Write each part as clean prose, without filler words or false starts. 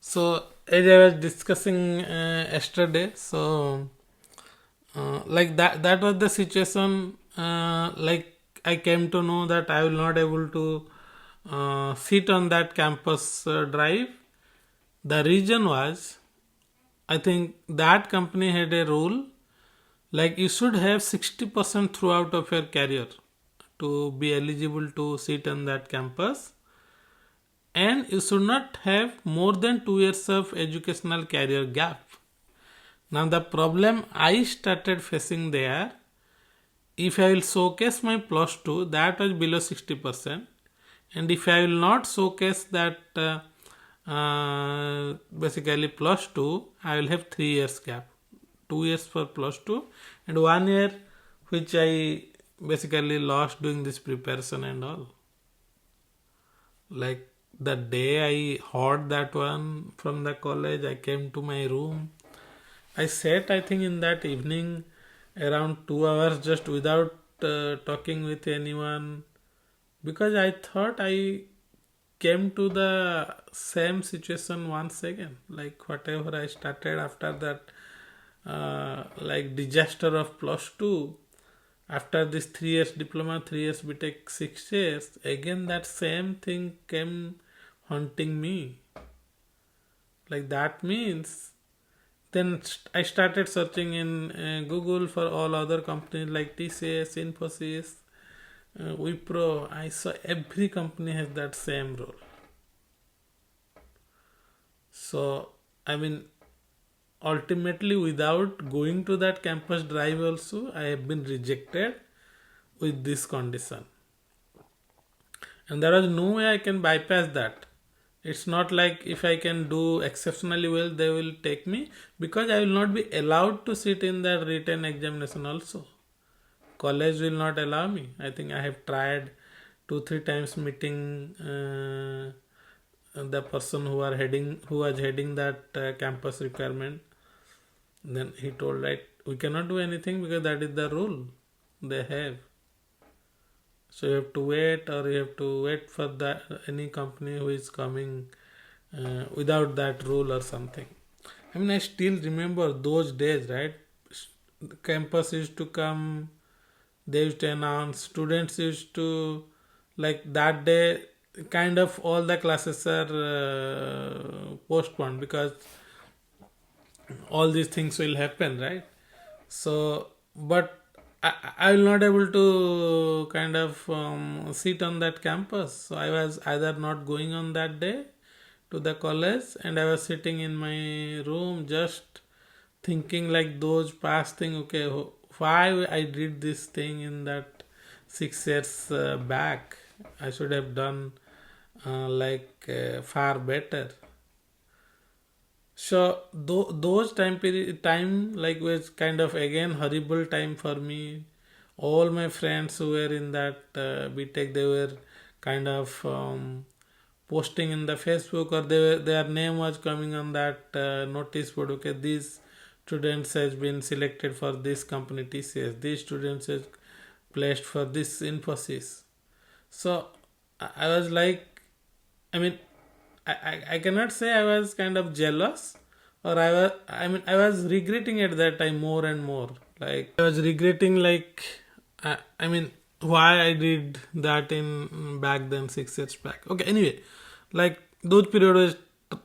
So as I was discussing yesterday, like that was the situation. Like I came to know that I will not able to sit on that campus drive. The reason was, I think that company had a rule like you should have 60% throughout of your career to be eligible to sit on that campus, and you should not have more than 2 years of educational career gap. Now the problem I started facing there, if I will showcase my plus 2, that was below 60%, and if I will not showcase that basically plus 2, I will have 3 years gap. 2 years for plus 2 and 1 year which I basically lost doing this preparation and all. Like the day I heard that one from the college, I came to my room. I sat, I think, in that evening around 2 hours just without talking with anyone, because I thought I came to the same situation once again. Like whatever I started after that, like disaster of plus two, after this 3 years diploma, 3 years BTech, 6 years, again that same thing came haunting me. Like that means then I started searching in Google for all other companies like TCS, Infosys, Wipro. I saw every company has that same role. So, I mean, ultimately, without going to that campus drive, also, I have been rejected with this condition. And there was no way I can bypass that. It's not like if I can do exceptionally well, they will take me, because I will not be allowed to sit in that written examination also. College will not allow me. I think I have tried 2 3 times meeting the person who was heading that campus requirement. Then he told, right, we cannot do anything because that is the rule they have. So you have to wait, or you have to wait for any company who is coming without that rule or something. I mean, I still remember those days, right? Campus used to come, they used to announce, students used to, like that day, kind of all the classes are postponed because all these things will happen, right? So, but I will not able to kind of sit on that campus. So I was either not going on that day to the college, and I was sitting in my room just thinking like those past thing. Okay, why I did this thing in that 6 years back? I should have done far better. So those time like was kind of again horrible time for me. All my friends who were in that BTech, they were kind of posting in the Facebook, or their name was coming on that notice board. Okay, these students has been selected for this company TCS. These students is placed for this Infosys. So I was like, I mean, I cannot say I was kind of jealous, or I was regretting at that time more and more. Like I was regretting, like I mean, why I did that in back then, 6 years back. Okay, anyway, like those period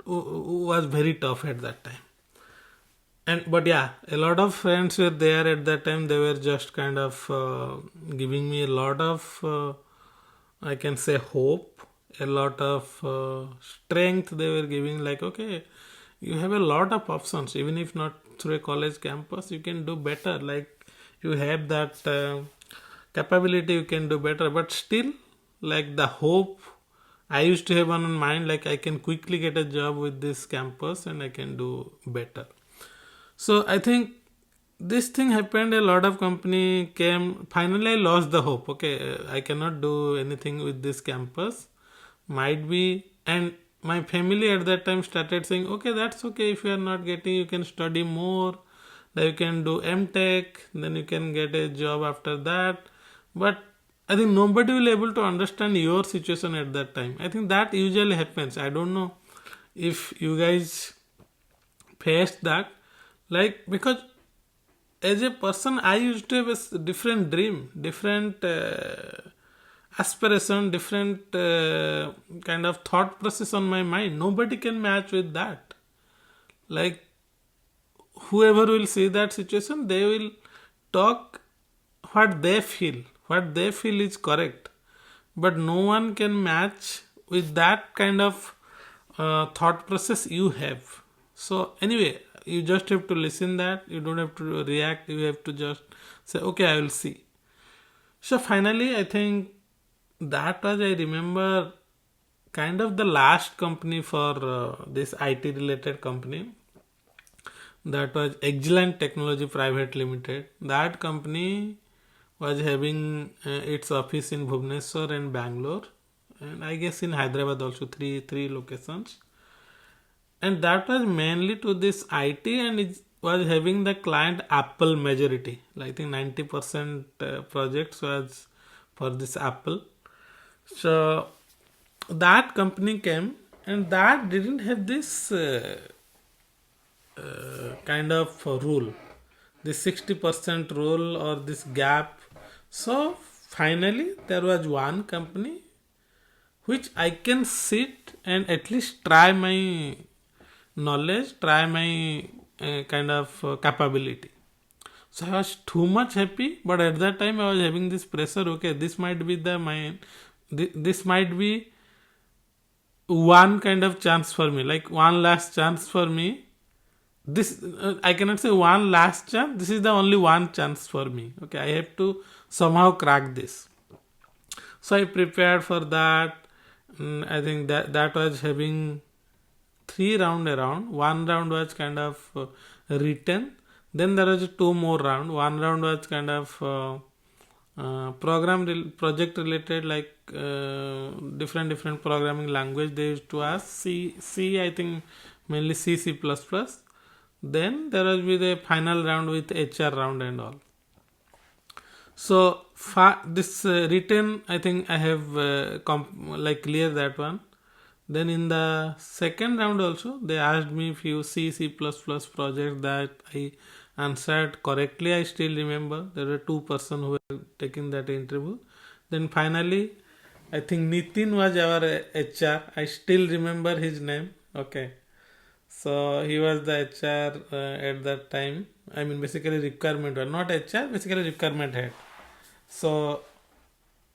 was very tough at that time. And but yeah, a lot of friends were there at that time. They were just kind of giving me a lot of I can say hope, a lot of strength. They were giving, like, okay, you have a lot of options. Even if not through a college campus, you can do better. Like you have that capability, you can do better. But still, like the hope I used to have on my mind, like I can quickly get a job with this campus and I can do better. So I think this thing happened. A lot of company came. Finally, I lost the hope. Okay, I cannot do anything with this campus. Might be, and my family at that time started saying, okay, that's okay. If you are not getting, you can study more. Then you can do MTech. Then you can get a job after that. But I think nobody will able to understand your situation at that time. I think that usually happens. I don't know if you guys faced that, like, because as a person I used to have a different dream, different aspiration, different kind of thought process on my mind. Nobody can match with that. Like, whoever will see that situation, they will talk what they feel is correct, but no one can match with that kind of thought process you have. So anyway, you just have to listen that, you don't have to react, you have to just say, okay, I will see. So finally, I think that was, I remember, kind of the last company for this IT related company. That was Excellent Technology Private Limited. That company was having its office in Bhubaneswar and Bangalore, and I guess in Hyderabad also, three locations. And that was mainly to this IT, and it was having the client Apple majority. Like, I think 90% projects was for this Apple. So that company came, and that didn't have this kind of rule, this 60% rule or this gap. So finally, there was one company which I can sit and at least try my knowledge, try my kind of capability. So I was too much happy, but at that time I was having this pressure. Okay, this might be this might be one kind of chance for me, like one last chance for me. This I cannot say one last chance. This is the only one chance for me. Okay, I have to somehow crack this. So I prepared for that. I think that was having three round around. One round was kind of written. Then there was two more round. One round was kind of project related, like different programming language they used to ask. C I think mainly C plus plus. Then there will be the final round with HR round and all. So this written, I think I have like clear that one. Then in the second round also, they asked me few C plus plus projects that I answered correctly. I still remember there were two persons who were taking that interview. Then finally, I think Nitin was our HR. I still remember his name. Okay. So he was the HR at that time. I mean, basically requirement, or not HR, basically requirement head. So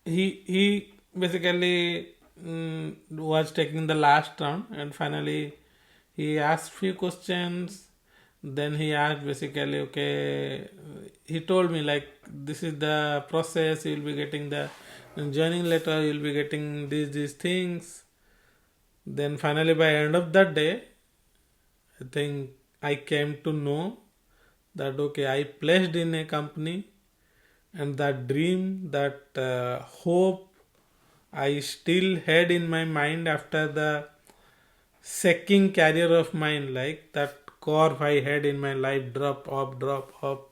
he basically was taking the last round, and finally he asked few questions. Then he asked basically, okay, he told me like, this is the process. You'll be getting the joining letter. You'll be getting these things. Then finally, by end of that day, I think I came to know that okay, I placed in a company, and that dream, that hope I still had in my mind after the second career of mine, like that curve I had in my life, drop up.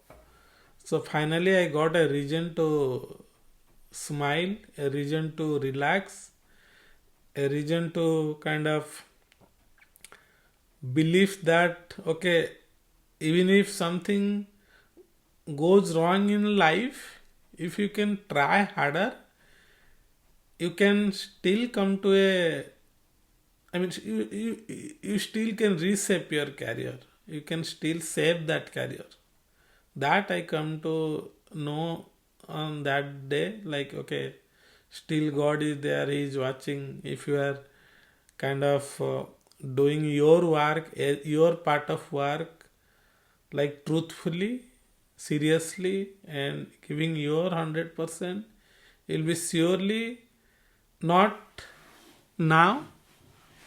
So finally, I got a reason to smile, a reason to relax, a reason to kind of believe that okay, even if something goes wrong in life, if you can try harder, you can still come to a, I mean, you still can reshape your career. You can still save that career. That I come to know on that day. Like, okay, still God is there. He is watching. If you are kind of doing your work, your part of work, like truthfully, seriously, and giving your 100%, you'll be surely not now,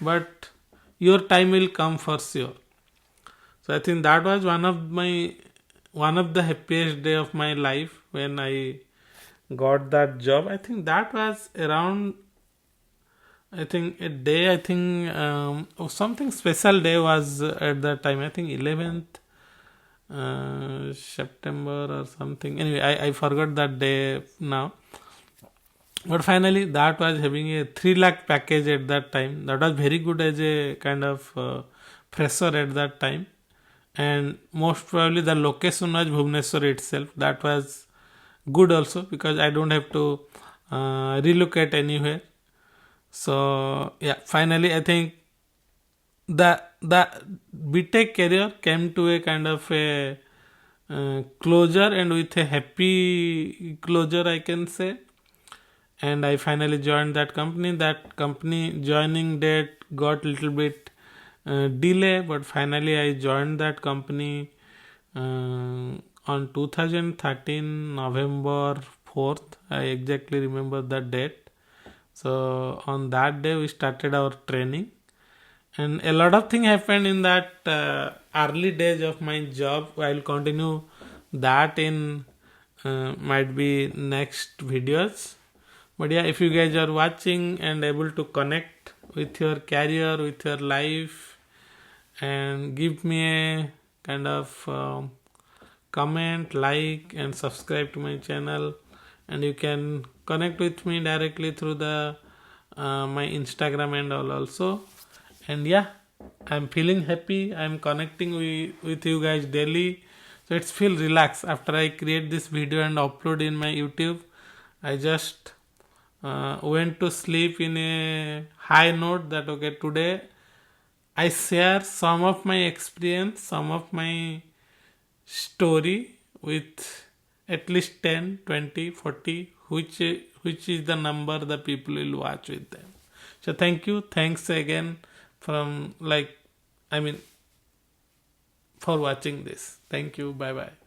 but your time will come for sure. So I think that was one of the happiest day of my life when I got that job. I think that was around, I think a day, I think something special day was at that time. I think 11th September or something. Anyway, I forgot that day now. But finally, that was having a 3 lakh package at that time. That was very good as a kind of fresher at that time. And most probably the location was Bhubaneswar itself. That was good also because I don't have to relocate anywhere. So yeah, finally I think the BTech career came to a kind of a closure, and with a happy closure I can say. And I finally joined that company. That company joining date got little bit delay, but finally I joined that company on 2013 November 4th. I exactly remember that date. So on that day we started our training, and a lot of thing happened in that early days of my job. I'll continue that in might be next videos. But yeah, if you guys are watching and able to connect with your career, with your life, and give me a kind of comment, like, and subscribe to my channel, and you can connect with me directly through the my Instagram and all also. And yeah, I'm feeling happy. I'm connecting with you guys daily, so it's feel relaxed after I create this video and upload in my YouTube. I just went to sleep in a high note that okay, today I share some of my experience, some of my story with at least 10, 20, 40, which is the number the people will watch with them. So thank you. Thanks again from I mean for watching this. Thank you. Bye bye.